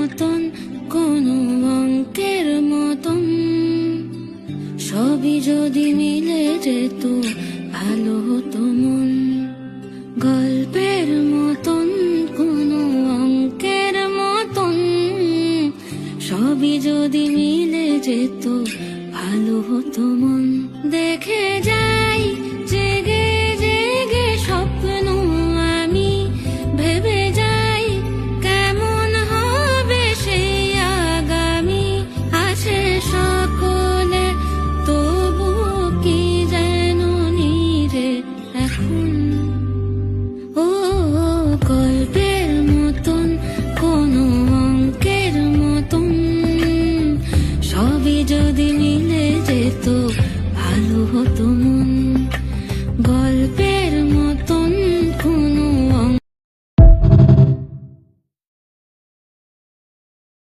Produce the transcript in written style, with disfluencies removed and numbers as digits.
মতন, কোনো অঙ্কের মতন, সবই যদি মিলে যেত ভালো হতো মন। গল্পের মতন, কোনো অঙ্কের মতন, সবই যদি মিলে যেত ভালো হতো মন। দেখে যাই জেগে জেগে স্বপ্ন আমি, ভেবে যাই কেমন হবে সেই আগামী। আছে সকলে তবু কি যেন নিরে এখন। ও গল্পের মতন, কোনো অঙ্কের মতন, সবই যদি মিলে যেত ভালো হতো।